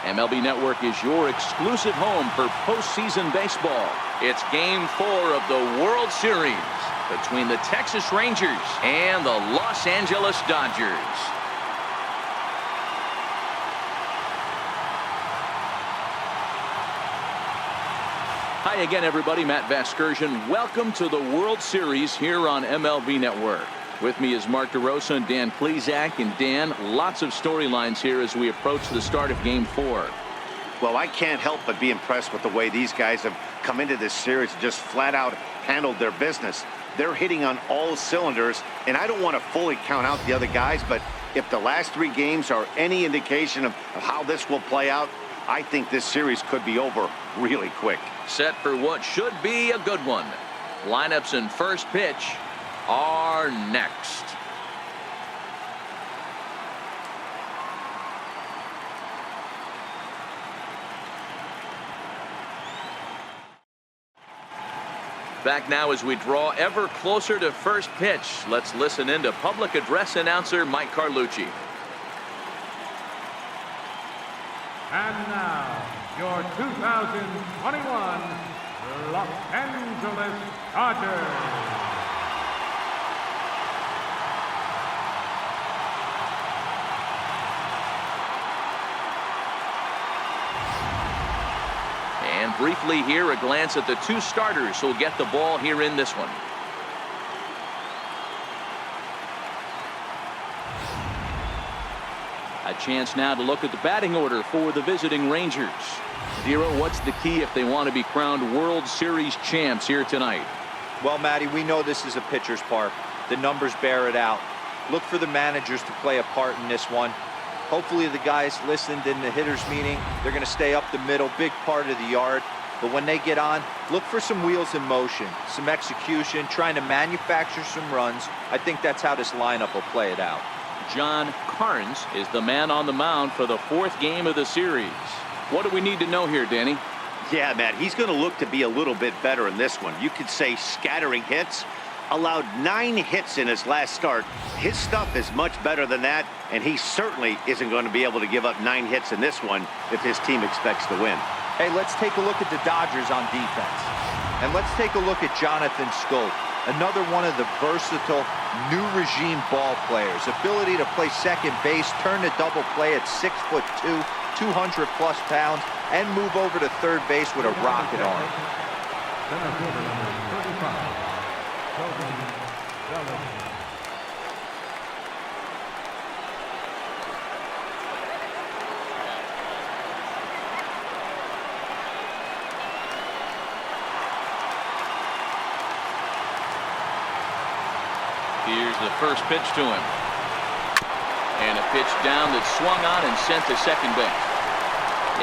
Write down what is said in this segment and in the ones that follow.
MLB Network is your exclusive home for postseason baseball. It's Game 4 of the World Series between the Texas Rangers and the Los Angeles Dodgers. Hi again, everybody. Matt Vasgersian. Welcome to the World Series here on MLB Network. With me is Mark DeRosa and Dan Plesac. And Dan, lots of storylines here as we approach the start of Game 4. Well, I can't help but be impressed with the way these guys have come into this series and just flat out handled their business. They're hitting on all cylinders, and I don't want to fully count out the other guys, but if the last 3 games are any indication of how this will play out, I think this series could be over really quick. Set for what should be a good one. Lineups and first pitch are next. Back now as we draw ever closer to first pitch. Let's listen in to public address announcer Mike Carlucci. And now, your 2021 Los Angeles Dodgers. And briefly here, a glance at the 2 starters who'll get the ball here in this one. A chance now to look at the batting order for the visiting Rangers. Zero, what's the key if they want to be crowned World Series champs here tonight? Well, Matty, we know this is a pitcher's park. The numbers bear it out. Look for the managers to play a part in this one. Hopefully the guys listened in the hitters meeting. They're going to stay up the middle, big part of the yard. But when they get on, look for some wheels in motion, some execution, trying to manufacture some runs. I think that's how this lineup will play it out. John Carnes is the man on the mound for the 4th game of the series. What do we need to know here, Danny? Yeah, Matt, he's going to look to be a little bit better in this one. You could say scattering hits. Allowed 9 hits in his last start. His stuff is much better than that, and he certainly isn't going to be able to give up 9 hits in this one if his team expects to win. Hey, let's take a look at the Dodgers on defense. And let's take a look at Jonathan Schoop, another one of the versatile new regime ball players. Ability to play second base, turn to double play at 6'2", 200+ pounds, and move over to third base with a rocket arm. Here's the first pitch to him. And a pitch down that swung on and sent to second base.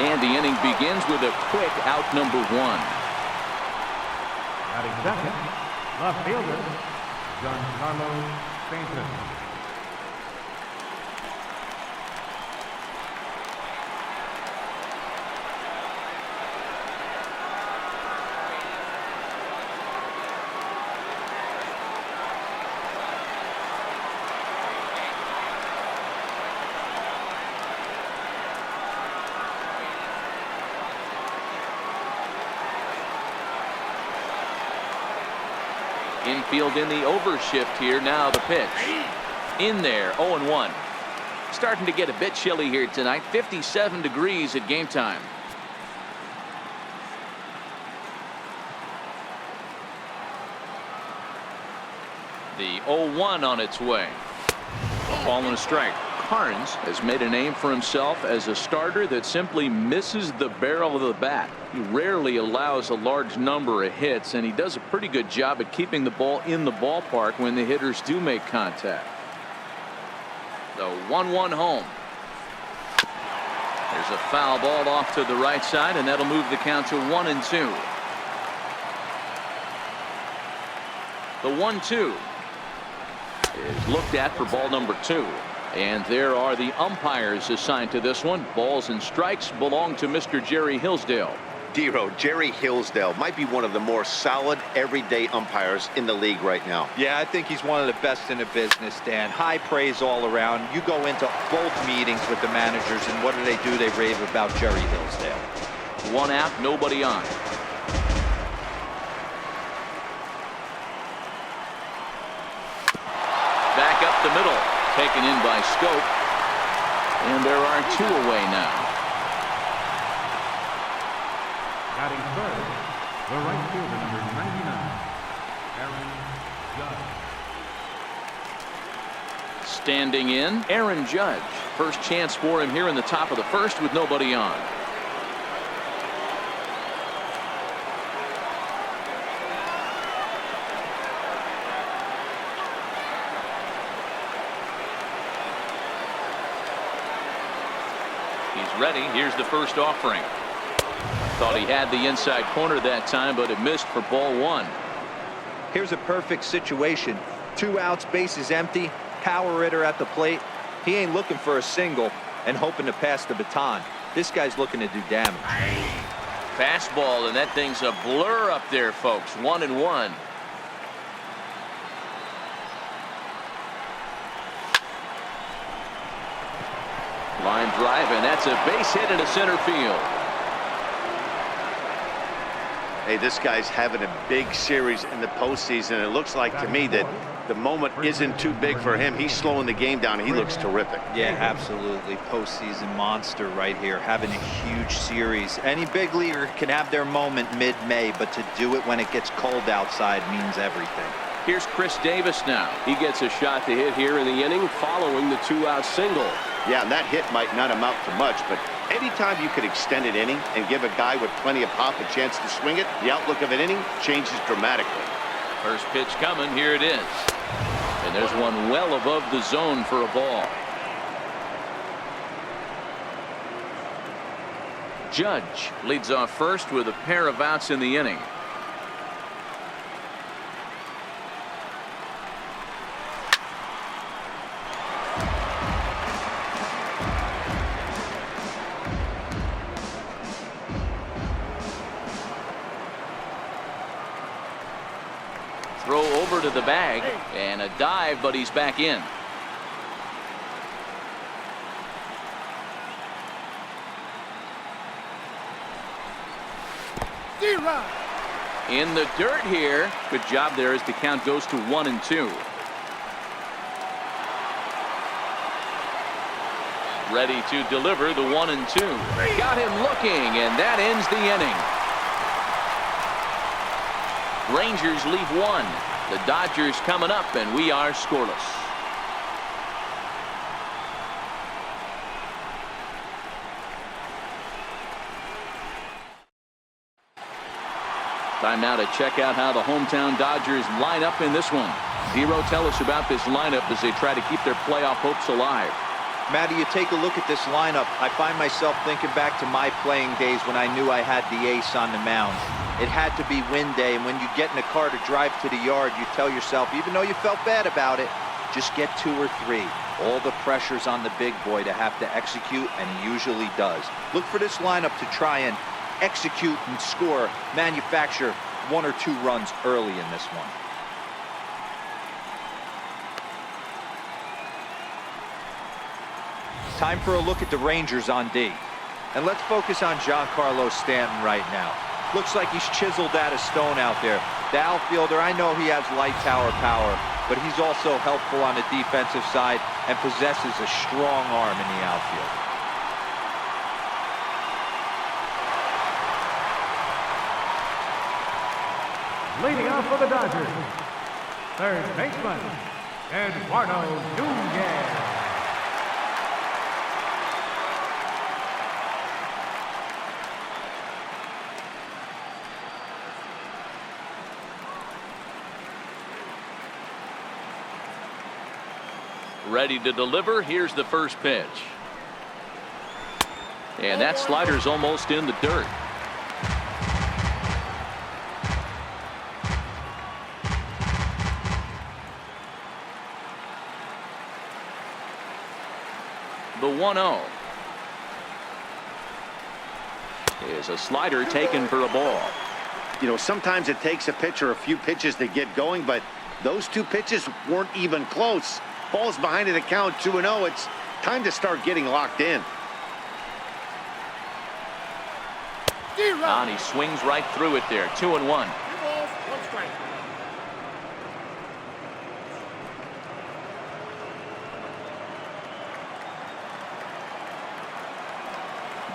And the inning begins with a quick out number 1. Batting second, left fielder, Giancarlo Stanton. Infield in the overshift here. Now the pitch. In there, 0-1. Starting to get a bit chilly here tonight. 57 degrees at game time. The 0-1 on its way. A ball and a strike. Carnes has made a name for himself as a starter that simply misses the barrel of the bat. He rarely allows a large number of hits, and he does a pretty good job at keeping the ball in the ballpark when the hitters do make contact. The 1-1 home. There's a foul ball off to the right side, and that'll move the count to 1-2. The 1-2 is looked at for ball number 2. And there are the umpires assigned to this one. Balls and strikes belong to Mr. Jerry Hillsdale. Dero, Jerry Hillsdale might be one of the more solid everyday umpires in the league right now. Yeah, I think he's one of the best in the business, Dan. High praise all around. You go into both meetings with the managers, and what do? They rave about Jerry Hillsdale. One out, nobody on. Back up the middle, taken in by Scope. And there are 2 away now. Batting third, the right fielder, number 99, Aaron Judge. Standing in, Aaron Judge. First chance for him here in the top of the first with nobody on. He's ready. Here's the first offering. Thought he had the inside corner that time, but it missed for ball 1. Here's a perfect situation. 2 outs, bases empty, power hitter at the plate. He ain't looking for a single and hoping to pass the baton. This guy's looking to do damage. Fastball, and that thing's a blur up there, folks. 1-1. Line drive, and that's a base hit into center field. Hey, this guy's having a big series in the postseason. It looks like to me that the moment isn't too big for him. He's slowing the game down. He looks terrific. Yeah, absolutely. Postseason monster right here, having a huge series. Any big leaguer can have their moment mid-May, but to do it when it gets cold outside means everything. Here's Chris Davis now. He gets a shot to hit here in the inning following the 2-out single. Yeah, and that hit might not amount to much, but anytime you could extend an inning and give a guy with plenty of pop a chance to swing it, the outlook of an inning changes dramatically. First pitch coming. Here it is. And there's one well above the zone for a ball. Judge leads off first with a pair of outs in the inning. Throw over to the bag and a dive, but he's back in. In the dirt here. Good job there as the count goes to 1-2. Ready to deliver the 1-2. Got him looking, and that ends the inning. Rangers leave 1. The Dodgers coming up, and we are scoreless. Time now to check out how the hometown Dodgers line up in this one. Dero, tell us about this lineup as they try to keep their playoff hopes alive. Matty, you take a look at this lineup. I find myself thinking back to my playing days when I knew I had the ace on the mound. It had to be win day, and when you get in a car to drive to the yard, you tell yourself, even though you felt bad about it, just get 2 or 3. All the pressure's on the big boy to have to execute, and he usually does. Look for this lineup to try and execute and score, manufacture 1 or 2 runs early in this one. Time for a look at the Rangers on D. And let's focus on Giancarlo Stanton right now. Looks like he's chiseled out of stone out there. The outfielder, I know he has light tower power, but he's also helpful on the defensive side and possesses a strong arm in the outfield. Leading off for the Dodgers, third baseman, Eduardo Nunez. Ready to deliver. Here's the first pitch. And that slider's almost in the dirt. The 1-0. is a slider taken for a ball. You know, sometimes it takes a pitcher a few pitches to get going, but those two pitches weren't even close. Ball's behind in the count, 2-0. It's time to start getting locked in. And he swings right through it there. 2-1.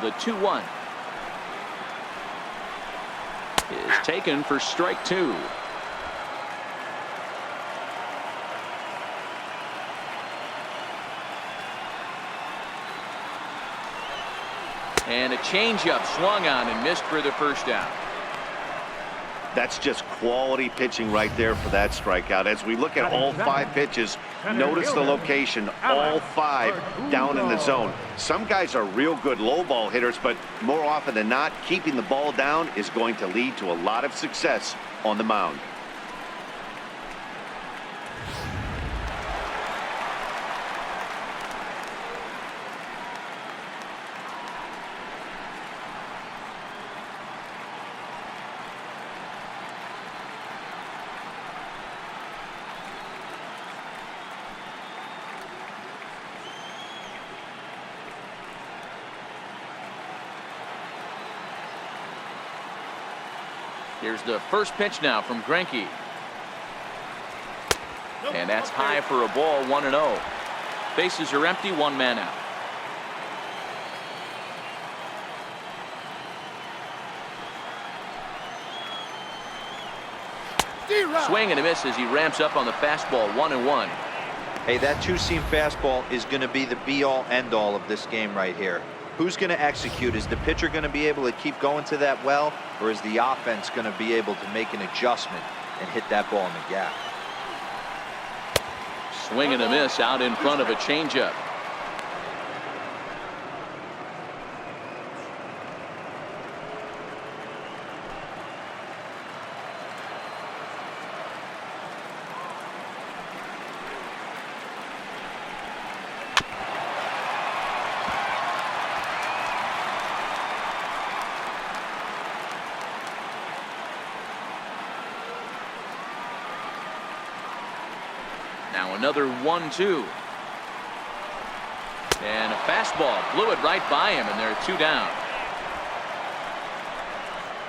The 2-1 is taken for strike 2. And a changeup swung on and missed for the first out. That's just quality pitching right there for that strikeout. As we look at all 5 pitches, notice the location, all 5 down in the zone. Some guys are real good low ball hitters, but more often than not, keeping the ball down is going to lead to a lot of success on the mound. Here's the first pitch now from Greinke. And that's high for a ball, 1-0. Bases are empty, 1 man out. Swing and a miss as he ramps up on the fastball, 1-1. Hey, that two-seam fastball is going to be the be-all, end-all of this game right here. Who's going to execute? Is the pitcher going to be able to keep going to that well, or is the offense going to be able to make an adjustment and hit that ball in the gap? Swing and a miss out in front of a changeup. Now another 1-2. And a fastball blew it right by him, and there are 2 down.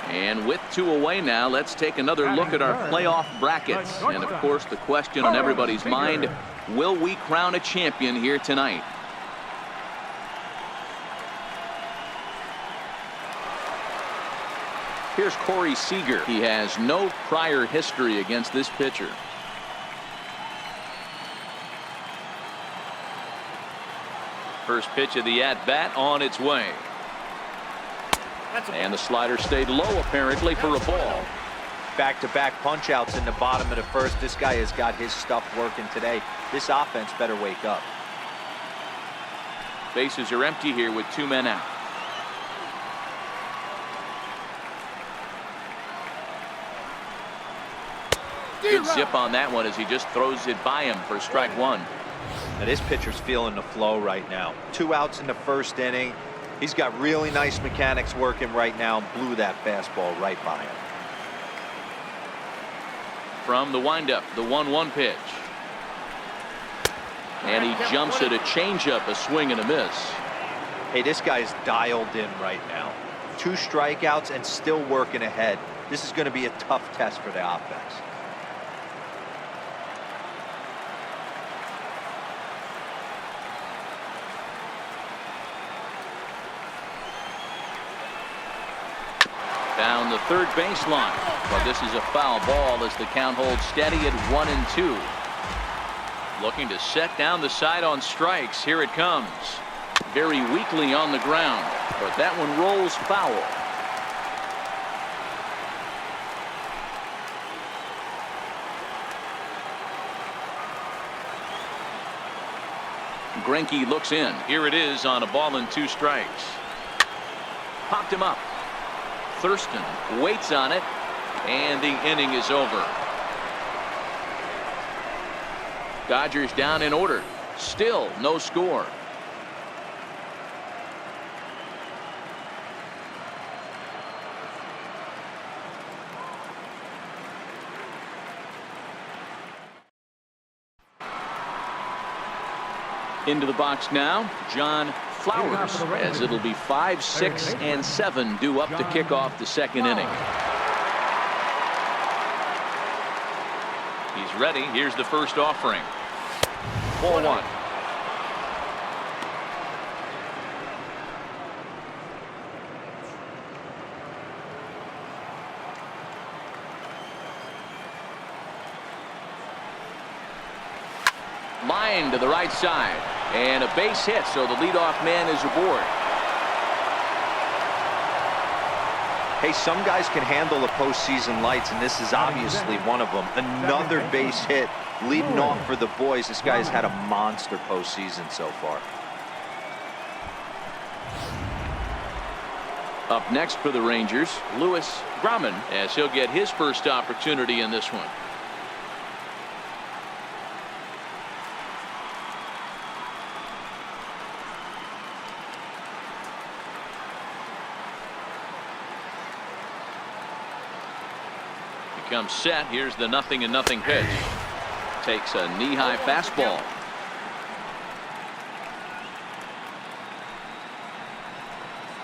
And with 2 away now, let's take another look at our playoff brackets. And of course, the question on everybody's mind, will we crown a champion here tonight? Here's Corey Seager. He has no prior history against this pitcher. First pitch of the at-bat on its way. And the slider stayed low apparently for a ball. Back-to-back punch-outs in the bottom of the first. This guy has got his stuff working today. This offense better wake up. Bases are empty here with 2 men out. Good zip on that one as he just throws it by him for strike 1. Now this pitcher's feeling the flow right now. 2 outs in the first inning. He's got really nice mechanics working right now. Blew that fastball right by him. From the windup, the 1-1 pitch. And he jumps at a changeup, a swing and a miss. Hey, this guy's dialed in right now. 2 strikeouts and still working ahead. This is going to be a tough test for the offense. Down the third baseline. But this is a foul ball as the count holds steady at 1-2. Looking to set down the side on strikes. Here it comes. Very weakly on the ground, but that one rolls foul. Greinke looks in. Here it is on a ball and 2 strikes. Popped him up. Thurston waits on it, and the inning is over. Dodgers down in order. Still no score. Into the box now, John Flowers, as it'll be 5, 6, and 7 due up to kick off the second inning. He's ready. Here's the first offering. 4-1. Line to the right side, and a base hit, so the leadoff man is aboard. Hey, some guys can handle the postseason lights, and this is obviously one of them. Another base hit leading off for the boys. This guy's had a monster postseason so far. Up next for the Rangers, Lewis Grumman, as he'll get his first opportunity in this one. Comes set. Here's the 0-0 pitch. Takes a knee-high fastball.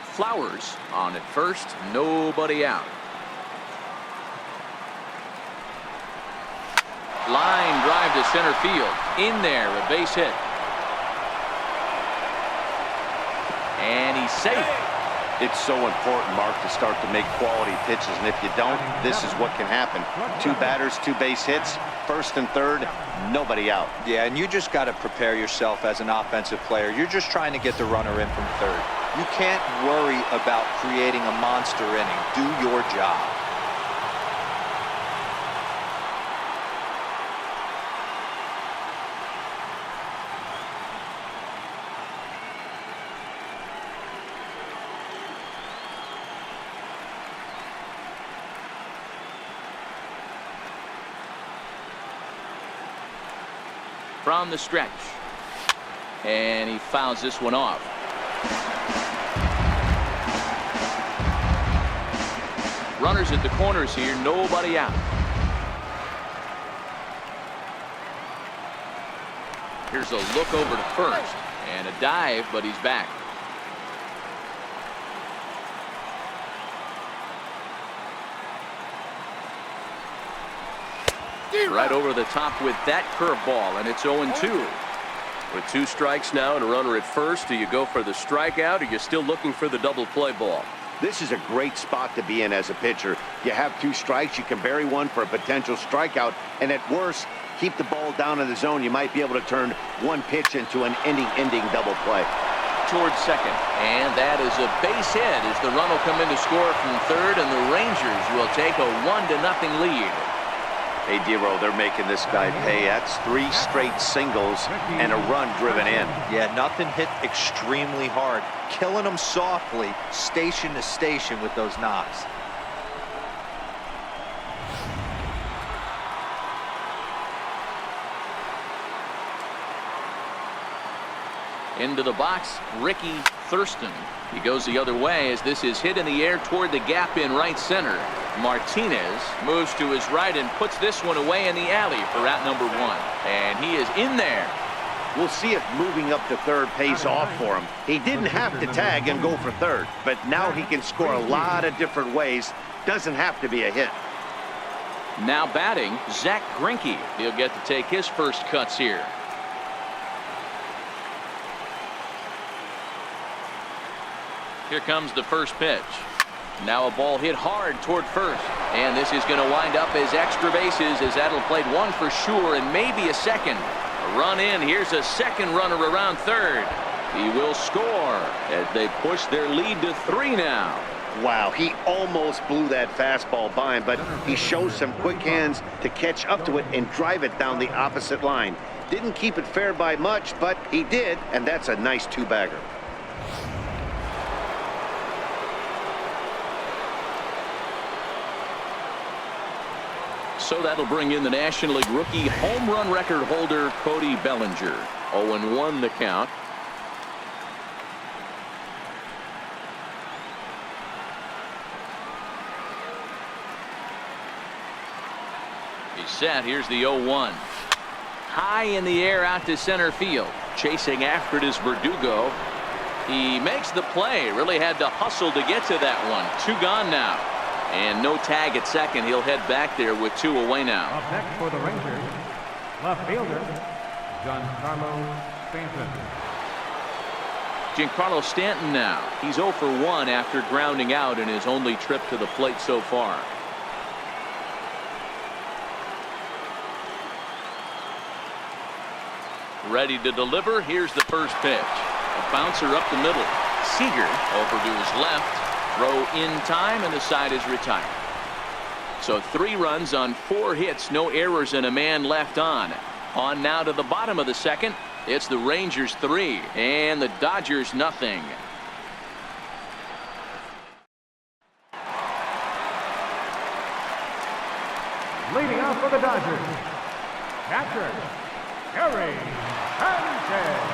Flowers on at first. Nobody out. Line drive to center field. In there, a base hit. And he's safe. It's so important, Mark, to start to make quality pitches, and if you don't, this is what can happen. 2 batters, 2 base hits, first and third, nobody out. Yeah, and you just got to prepare yourself as an offensive player. You're just trying to get the runner in from third. You can't worry about creating a monster inning. Do your job. From the stretch, and he fouls this one off. Runners at the corners here, nobody out. Here's a look over to first, and a dive, but he's back. Right over the top with that curveball, and it's 0-2. With 2 strikes now and a runner at first, do you go for the strikeout, or are you still looking for the double play ball? This is a great spot to be in as a pitcher. You have 2 strikes, you can bury one for a potential strikeout, and at worst, keep the ball down in the zone. You might be able to turn one pitch into an inning-ending double play. Towards second, and that is a base hit as the run will come in to score from third, and the Rangers will take a 1-0 lead. Hey, Dero, they're making this guy pay. That's 3 straight singles and a run driven in. Yeah, nothing hit extremely hard. Killing them softly, station to station with those knocks. Into the box, Ricky Thurston. He goes the other way as this is hit in the air toward the gap in right center. Martinez moves to his right and puts this one away in the alley for out number 1. And he is in there. We'll see if moving up to third pays off for him. He didn't have to tag and go for third, but now he can score a lot of different ways. Doesn't have to be a hit. Now batting, Zach Greinke. He'll get to take his first cuts here. Here comes the first pitch. Now a ball hit hard toward first. And this is going to wind up as extra bases, as that'll play 1 for sure and maybe a second. A run in. Here's a second runner around third. He will score as they push their lead to 3 now. Wow, he almost blew that fastball by him, but he shows some quick hands to catch up to it and drive it down the opposite line. Didn't keep it fair by much, but he did, and that's a nice 2-bagger. So that'll bring in the National League rookie home run record holder Cody Bellinger. 0-1 the count. He's set. Here's the 0-1. High in the air out to center field. Chasing after it is Verdugo. He makes the play. Really had to hustle to get to that one. 2 gone now. And no tag at second. He'll head back there with 2 away now. Up next for the Rangers, left fielder, Giancarlo Stanton. Giancarlo Stanton now. He's 0 for 1 after grounding out in his only trip to the plate so far. Ready to deliver. Here's the first pitch. A bouncer up the middle. Seager over to his left. Throw in time, and the side is retired. So 3 runs on 4 hits, no errors, and a man left on. On now to the bottom of the second. It's the Rangers 3 and the Dodgers nothing. Leading off for the Dodgers, catcher, Harry Sanchez.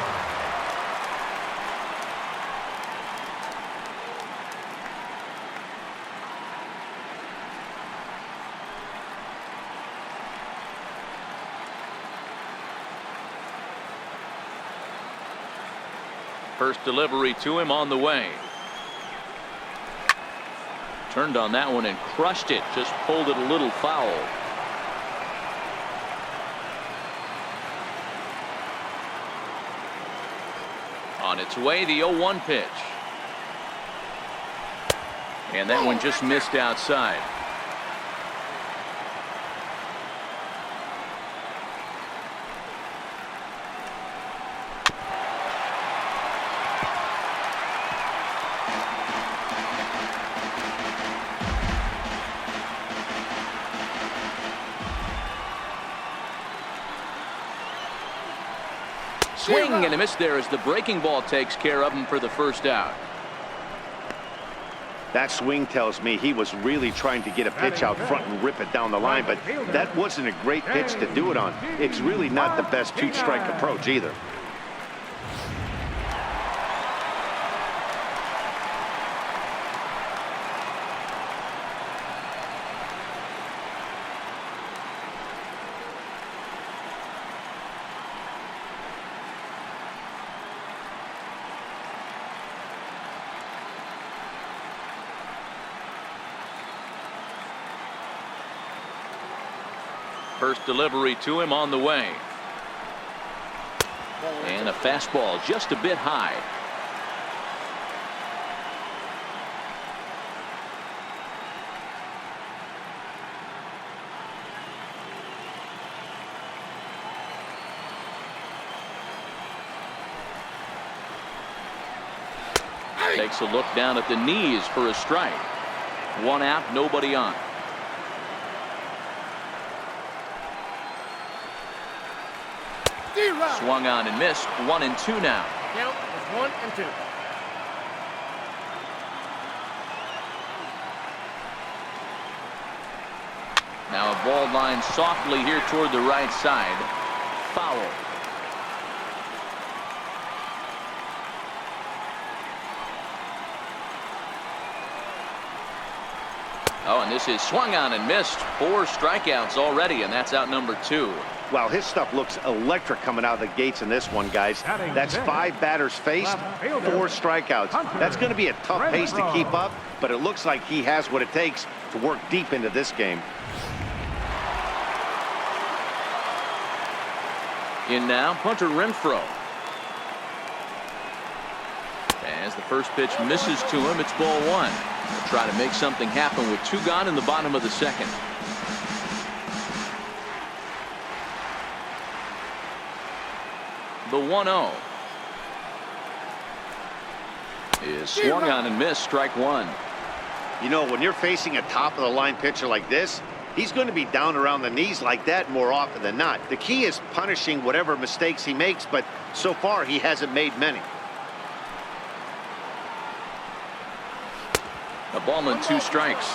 First delivery to him on the way. Turned on that one and crushed it. Just pulled it a little foul. On its way, the 0-1 pitch. And that one just missed outside. Swing and a miss there as the breaking ball takes care of him for the first out. That swing tells me he was really trying to get a pitch out front and rip it down the line, but that wasn't a great pitch to do it on. It's really not the best 2-strike approach either. First delivery to him on the way. And a fastball just a bit high. Takes a look down at the knees for a strike. 1 out, nobody on. Swung on and missed. 1-2 now. Count is 1-2. Now a ball line softly here toward the right side. Foul. Oh, and this is swung on and missed. 4 strikeouts already, and that's out number 2. Wow, his stuff looks electric coming out of the gates in this one, guys. That's 5 batters faced, 4 strikeouts. That's going to be a tough pace to keep up, but it looks like he has what it takes to work deep into this game. In now, Hunter Renfroe. As the first pitch misses to him, it's ball 1. He'll try to make something happen with 2 gone in the bottom of the second. The 1-0 is swung on and missed. Strike 1. You know, when you're facing a top-of-the-line pitcher like this, he's going to be down around the knees like that more often than not. The key is punishing whatever mistakes he makes, but so far he hasn't made many. A ball and 2 strikes.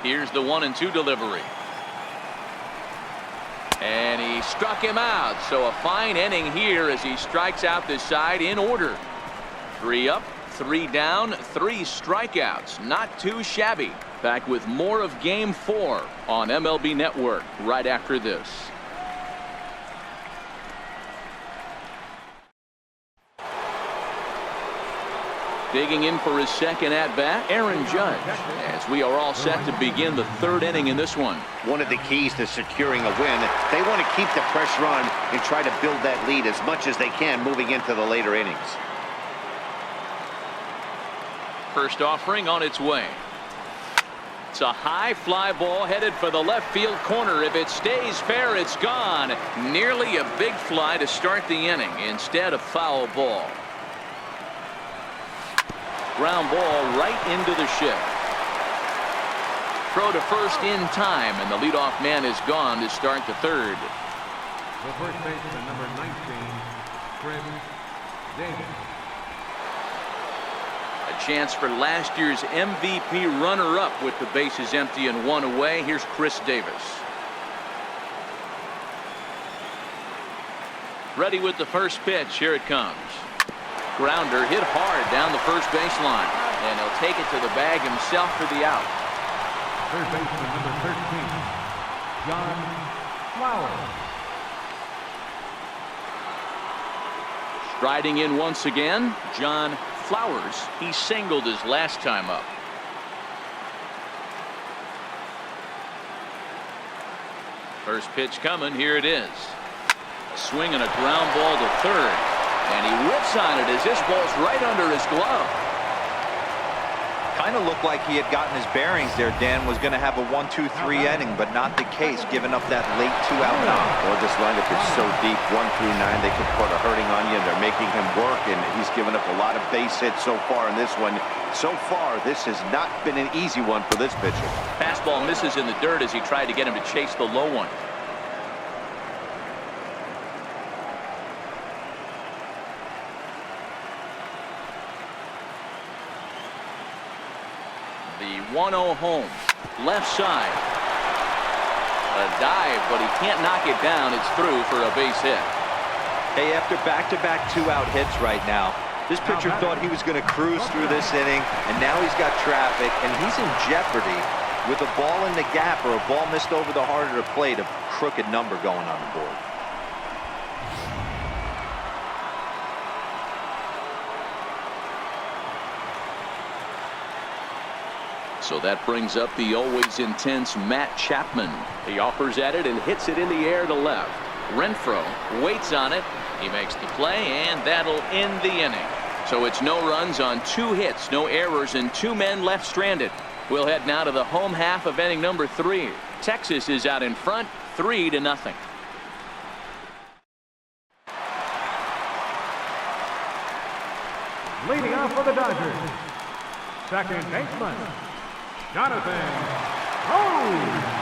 Here's the 1-2 delivery. And he struck him out. So a fine inning here as he strikes out this side in order. 3 up, 3 down, 3 strikeouts. Not too shabby. Back with more of Game 4 on MLB Network right after this. Digging in for his second at-bat, Aaron Judge, as we are all set to begin the 3rd inning in this one. One of the keys to securing a win, they want to keep the pressure on and try to build that lead as much as they can moving into the later innings. First offering on its way. It's a high fly ball headed for the left field corner. If it stays fair, it's gone. Nearly a big fly to start the inning. Instead, a foul ball. Ground ball right into the shift. Throw to first in time, and the leadoff man is gone to start the 3rd. The first baseman, number 19, Chris Davis. A chance for last year's MVP runner-up with the bases empty and 1 away. Here's Chris Davis. Ready with the first pitch. Here it comes. Grounder hit hard down the first baseline, and he'll take it to the bag himself for the out. Third baseman, number 13, John Flowers. Striding in once again, John Flowers. He singled his last time up. First pitch coming. Here it is. A swing and a ground ball to third. And he whips on it as this ball's right under his glove. Kind of looked like he had gotten his bearings there. Dan was going to have a 1-2-3 inning, but not the case, giving up that late 2-out knock. Well, this lineup is so deep, 1 through 9, they could put a hurting on you, and they're making him work, and he's given up a lot of base hits so far in this one. So far, this has not been an easy one for this pitcher. Fastball misses in the dirt as he tried to get him to chase the low one. The 1-0 home, left side. A dive, but he can't knock it down. It's through for a base hit. Hey, after back-to-back 2-out hits right now, this pitcher thought he was going to cruise through this inning, and now he's got traffic, and he's in jeopardy with a ball in the gap or a ball missed over the harder to plate, a crooked number going on the board. So that brings up the always intense Matt Chapman. He offers at it and hits it in the air to left. Renfroe waits on it. He makes the play, and that'll end the inning. So it's no runs on 2 hits, no errors, and 2 men left stranded. We'll head now to the home half of inning number 3. Texas is out in front, 3-0. Leading off for the Dodgers, second baseman, Jonathan Rose.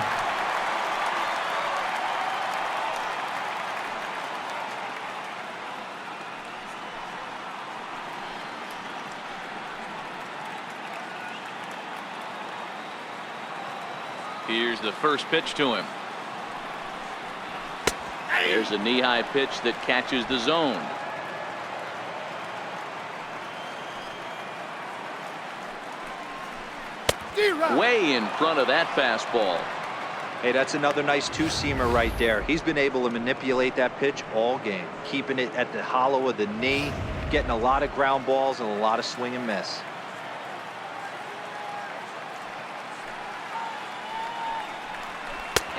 Here's the first pitch to him. There's a knee-high pitch that catches the zone. Way in front of that fastball. Hey, that's another nice 2-seamer right there. He's been able to manipulate that pitch all game, keeping it at the hollow of the knee, getting a lot of ground balls and a lot of swing and miss.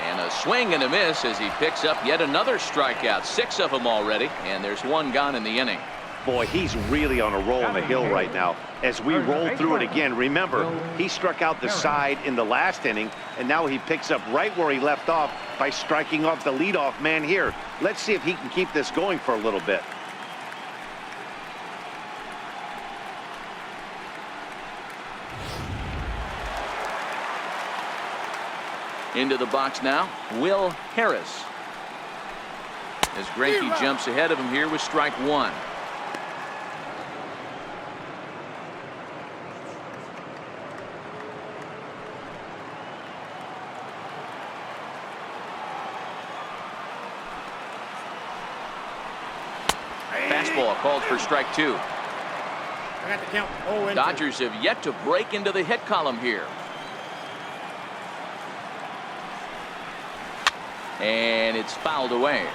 And a swing and a miss as he picks up yet another strikeout. 6 of them already, and there's 1 gone in the inning. Boy, he's really on a roll on the hill right now. As we roll through it again, remember, he struck out the side in the last inning, and now he picks up right where he left off by striking off the leadoff man here. Let's see if he can keep this going for a little bit. Into the box now, Will Harris. As Greinke jumps ahead of him here with strike 1. Fastball called for strike 2. I got the count. 0-2. Dodgers have yet to break into the hit column here. And it's fouled away.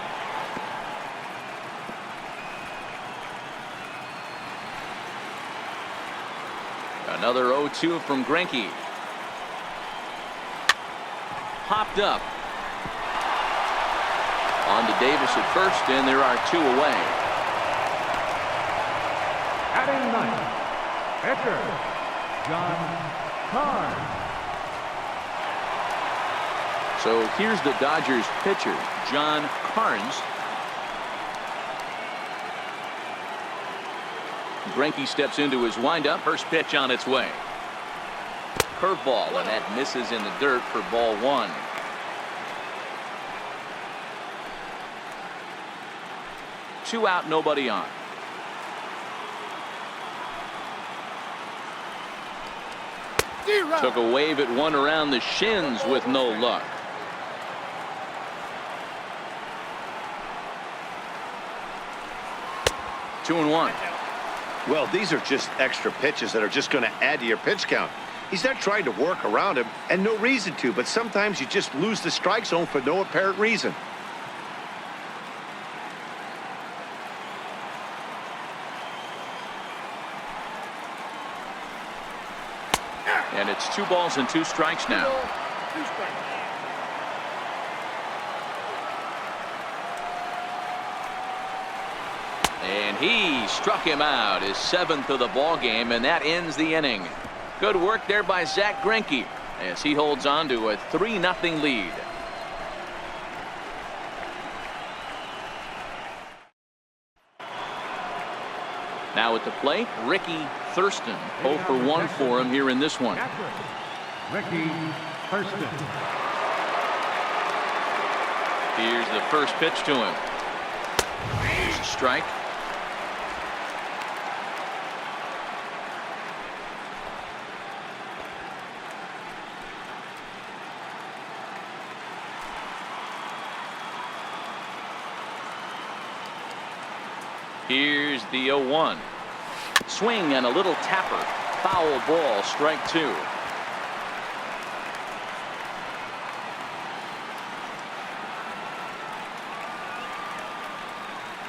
Another 0-2 from Greinke. Popped up. On to Davis at first, and there are 2 away. Batting ninth, pitcher, John Carnes. So here's the Dodgers pitcher, John Carnes. Greinke steps into his windup. First pitch on its way. Curveball, and that misses in the dirt for ball 1. Two out, nobody on. Took a wave at one around the shins with no luck. Two and one. Well, these are just extra pitches that are just going to add to your pitch count. He's not trying to work around him, and no reason to, but sometimes you just lose the strike zone for no apparent reason. And it's 2 balls and 2 strikes now. And he struck him out, his 7th of the ball game, and that ends the inning. Good work there by Zack Greinke as he holds on to a 3-0 lead. Now at the plate, Ricky Thurston. 0 for 1 for him here in this one. Ricky Thurston. Here's the first pitch to him. Here's a strike. Here's the 0-1. Swing and a little tapper. Foul ball, strike 2.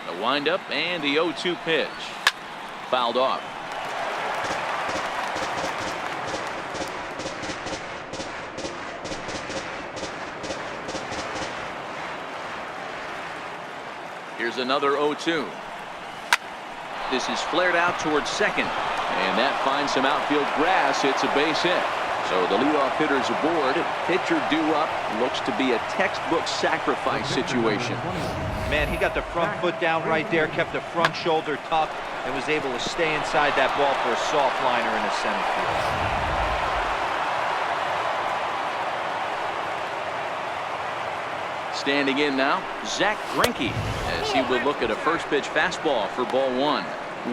The windup and the 0-2 pitch. Fouled off. Here's another 0-2. This is flared out towards second, and that finds some outfield grass. It's a base hit. So the leadoff hitter's aboard. Pitcher due up. Looks to be a textbook sacrifice situation. Man, he got the front foot down right there, kept the front shoulder tucked, and was able to stay inside that ball for a soft liner in the center field. Standing in now, Zack Greinke, as he would look at a first pitch fastball for ball 1.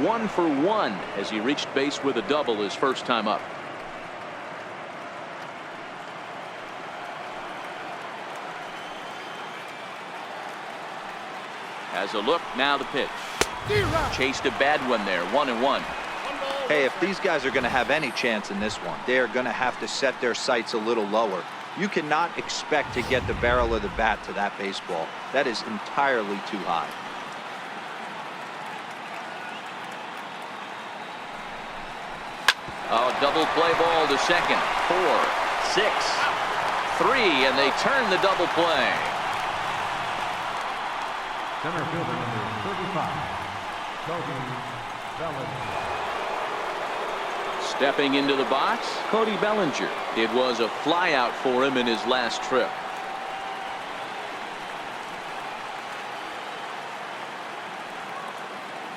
1 for 1 as he reached base with a double his first time up. Has a look, now the pitch. Chased a bad one there, 1-1. Hey, if these guys are going to have any chance in this one, they are going to have to set their sights a little lower. You cannot expect to get the barrel of the bat to that baseball. That is entirely too high. Oh, double play ball to second. 4, 6, 3, and they turn the double play. Center fielder number 35, Cody Bellinger. Stepping into the box, Cody Bellinger. It was a flyout for him in his last trip.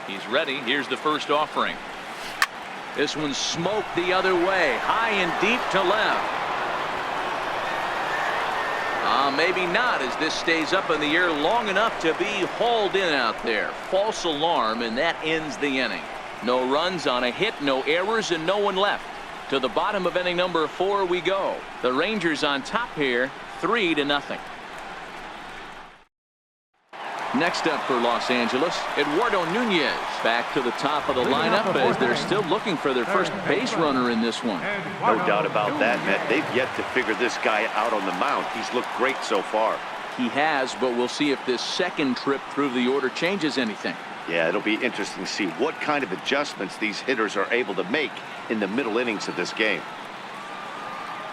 He's ready. Here's the first offering. This one smoked the other way, high and deep to left. Maybe not, as this stays up in the air long enough to be hauled in out there. False alarm, and that ends the inning. No runs on a hit, no errors, and no one left. To the bottom of inning number 4 we go. The Rangers on top here, 3-0. Next up for Los Angeles, Eduardo Nunez back to the top of the lineup as they're still looking for their first base runner in this one. No doubt about that, Matt. They've yet to figure this guy out on the mound. He's looked great so far. He has, but we'll see if this second trip through the order changes anything. Yeah, it'll be interesting to see what kind of adjustments these hitters are able to make in the middle innings of this game.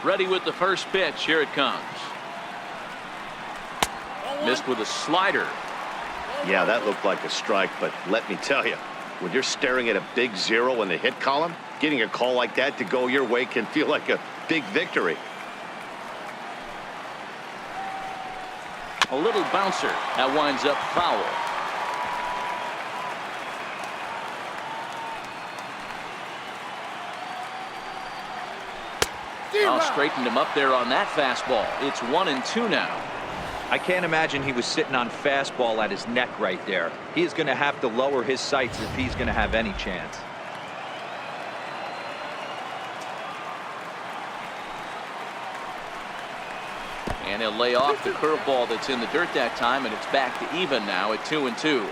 Ready with the first pitch. Here it comes. Missed with a slider. Yeah, that looked like a strike, but let me tell you, when you're staring at a big 0 in the hit column, getting a call like that to go your way can feel like a big victory. A little bouncer. That winds up foul. I'll straighten him up there on that fastball. It's 1-2 now. I can't imagine he was sitting on fastball at his neck right there. He is going to have to lower his sights if he's going to have any chance. And he'll lay off the curveball that's in the dirt that time, and it's back to even now at 2-2.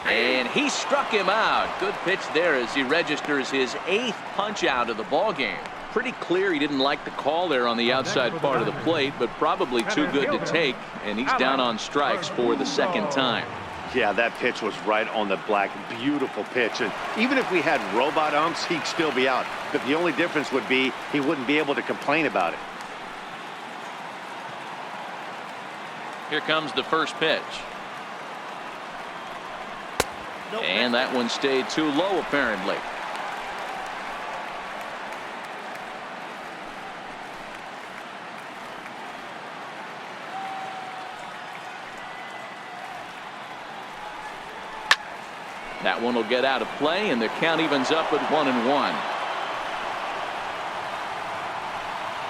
And he struck him out. Good pitch there as he registers his 8th punch out of the ball game. Pretty clear he didn't like the call there on the outside part of the plate, but probably too good to take, and he's down on strikes for the second time. Yeah, that pitch was right on the black. Beautiful pitch. And even if we had robot umps, he'd still be out. But the only difference would be he wouldn't be able to complain about it. Here comes the first pitch. And that one stayed too low, apparently. That one will get out of play, and the count evens up at 1-1.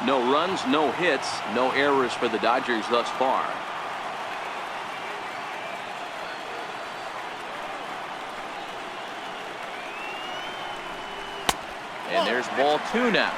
No runs, no hits, no errors for the Dodgers thus far. And there's ball 2 now.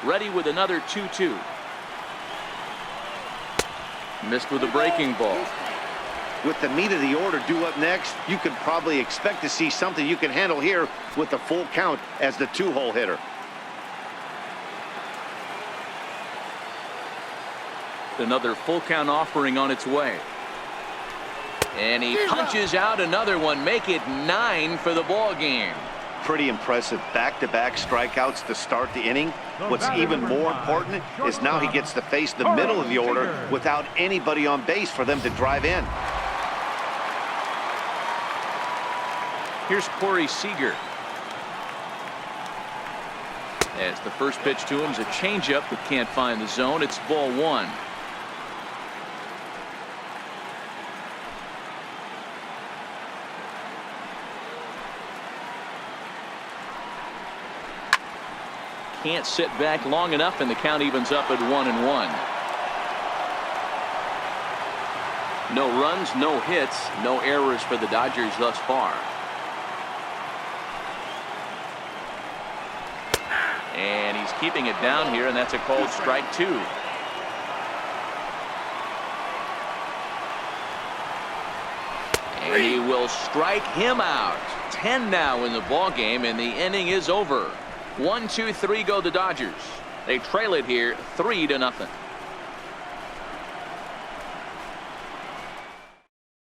Ready with another 2-2. Missed with a breaking ball. With the meat of the order due up next, you could probably expect to see something you can handle here with the full count as the 2-hole hitter. Another full count offering on its way. And he punches out another one. Make it 9 for the ball game. Pretty impressive back-to-back strikeouts to start the inning. What's even more important is now he gets to face the middle of the order without anybody on base for them to drive in. Here's Corey Seager. As the first pitch to him is a changeup that can't find the zone. It's ball 1. Can't sit back long enough, and the count evens up at 1-1. No runs, no hits, no errors for the Dodgers thus far. And he's keeping it down here, and that's a called strike 2. And he will strike him out. 10 now in the ball game, and the inning is over. 1-2-3 go the Dodgers. They trail it here 3-0.